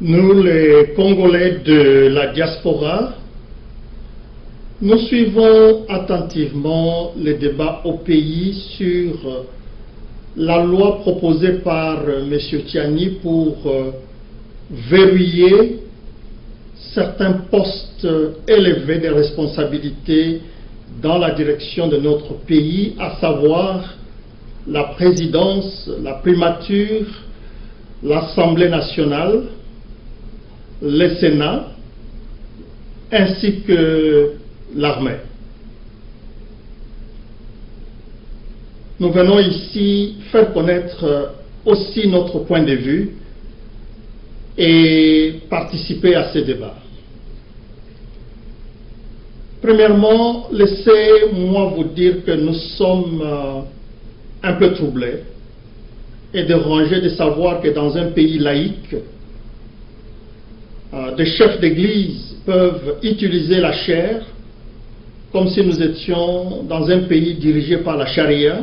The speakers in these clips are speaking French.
Nous, les Congolais de la diaspora, nous suivons attentivement les débats au pays sur la loi proposée par M. Tiani pour verrouiller certains postes élevés de responsabilités dans la direction de notre pays, à savoir la présidence, la primature, l'Assemblée nationale, le Sénat, ainsi que l'armée. Nous venons ici faire connaître aussi notre point de vue et participer à ces débats. Premièrement, laissez-moi vous dire que nous sommes un peu troublés et dérangés de savoir que dans un pays laïque, des chefs d'église peuvent utiliser la chair comme si nous étions dans un pays dirigé par la charia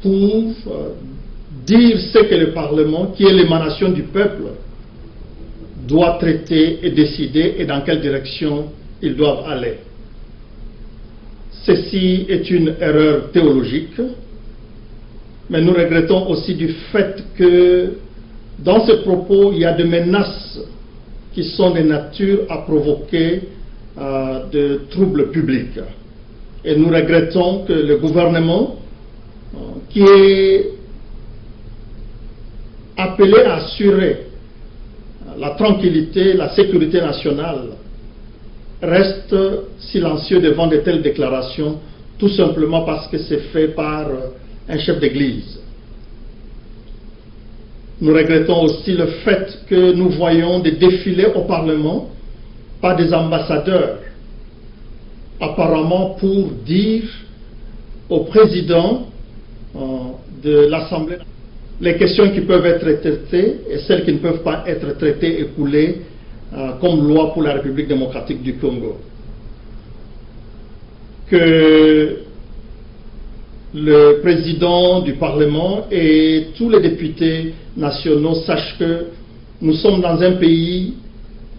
pour dire ce que le Parlement, qui est l'émanation du peuple, doit traiter et décider et dans quelle direction ils doivent aller. Ceci est une erreur théologique, mais nous regrettons aussi du fait que dans ces propos, il y a des menaces qui sont de nature à provoquer de troubles publics. Et nous regrettons que le gouvernement, qui est appelé à assurer la tranquillité, la sécurité nationale, reste silencieux devant de telles déclarations, tout simplement parce que c'est fait par un chef d'église. Nous regrettons aussi le fait que nous voyons des défilés au Parlement par des ambassadeurs, apparemment pour dire au président de l'Assemblée les questions qui peuvent être traitées et celles qui ne peuvent pas être traitées et coulées comme loi pour la République démocratique du Congo. Que le président du Parlement et tous les députés nationaux sachent que nous sommes dans un pays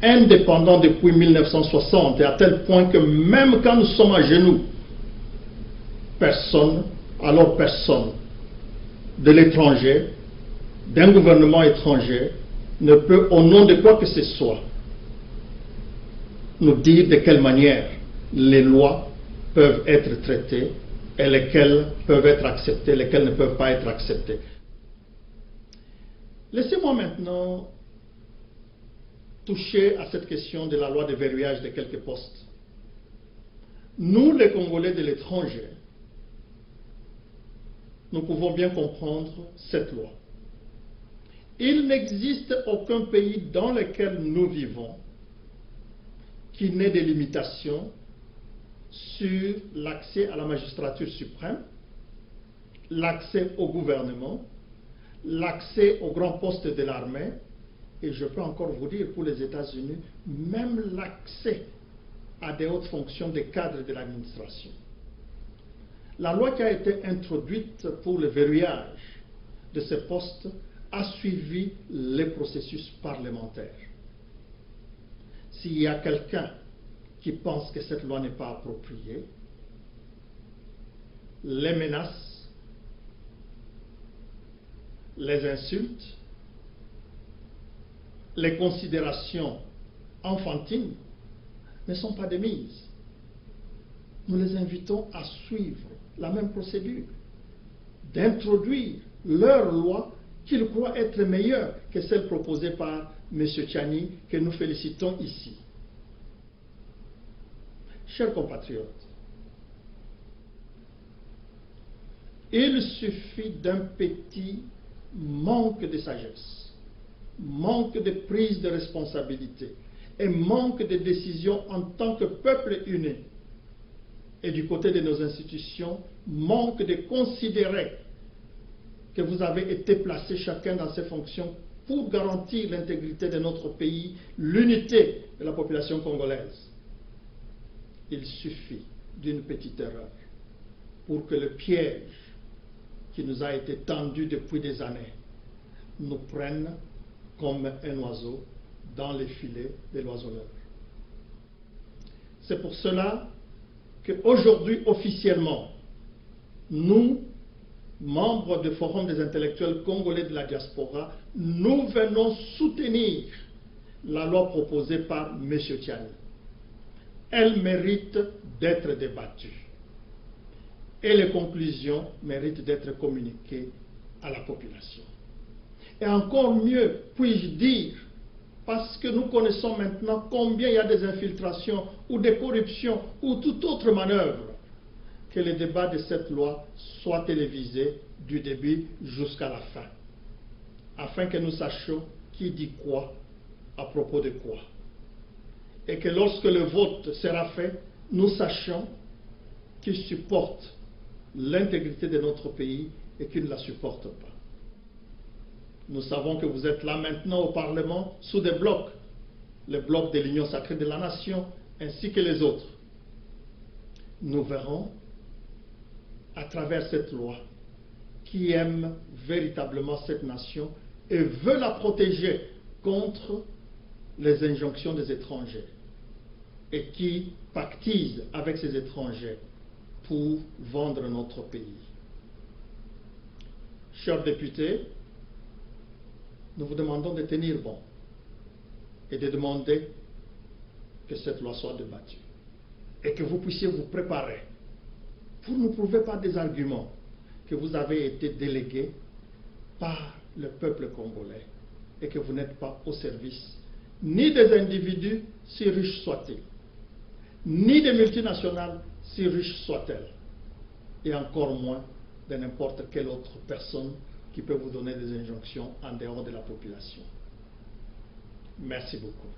indépendant depuis 1960 et à tel point que même quand nous sommes à genoux, personne de l'étranger, d'un gouvernement étranger, ne peut, au nom de quoi que ce soit, nous dire de quelle manière les lois peuvent être traitées et lesquelles peuvent être acceptées, lesquelles ne peuvent pas être acceptées. Laissez-moi maintenant toucher à cette question de la loi de verrouillage de quelques postes. Nous, les Congolais de l'étranger, nous pouvons bien comprendre cette loi. Il n'existe aucun pays dans lequel nous vivons qui n'ait des limitations sur l'accès à la magistrature suprême, l'accès au gouvernement, l'accès aux grands postes de l'armée, et je peux encore vous dire pour les États-Unis, même l'accès à des hautes fonctions des cadres de l'administration. La loi qui a été introduite pour le verrouillage de ces postes a suivi les processus parlementaires. S'il y a quelqu'un qui pense que cette loi n'est pas appropriée, les menaces, les insultes, les considérations enfantines ne sont pas de mise. Nous les invitons à suivre la même procédure, d'introduire leur loi qu'ils croient être meilleure que celle proposée par M. Tiani, que nous félicitons ici. Chers compatriotes, il suffit d'un petit manque de sagesse, manque de prise de responsabilité et manque de décision en tant que peuple uni. Et du côté de nos institutions, manque de considérer que vous avez été placés chacun dans ses fonctions pour garantir l'intégrité de notre pays, l'unité de la population congolaise. Il suffit d'une petite erreur pour que le piège qui nous a été tendu depuis des années nous prenne comme un oiseau dans les filets de l'oiseleur. C'est pour cela qu'aujourd'hui, officiellement, nous, membres du Forum des intellectuels congolais de la diaspora, nous venons soutenir la loi proposée par M. Tiani. Elle mérite d'être débattue et les conclusions méritent d'être communiquées à la population. Et encore mieux, puis-je dire, parce que nous connaissons maintenant combien il y a des infiltrations ou des corruptions ou toute autre manœuvre, que les débats de cette loi soient télévisés du début jusqu'à la fin, afin que nous sachions qui dit quoi à propos de quoi. Et que lorsque le vote sera fait, nous sachions qui supporte l'intégrité de notre pays et qui ne la supporte pas. Nous savons que vous êtes là maintenant au Parlement sous des blocs, le bloc de l'Union sacrée de la nation ainsi que les autres. Nous verrons à travers cette loi qui aime véritablement cette nation et veut la protéger contre les injonctions des étrangers et qui pactise avec ces étrangers pour vendre notre pays. Chers députés, nous vous demandons de tenir bon et de demander que cette loi soit débattue et que vous puissiez vous préparer pour nous prouver par des arguments que vous avez été délégués par le peuple congolais et que vous n'êtes pas au service ni des individus, si riches soient-ils, ni des multinationales, si riches soient-elles, et encore moins de n'importe quelle autre personne qui peut vous donner des injonctions en dehors de la population. Merci beaucoup.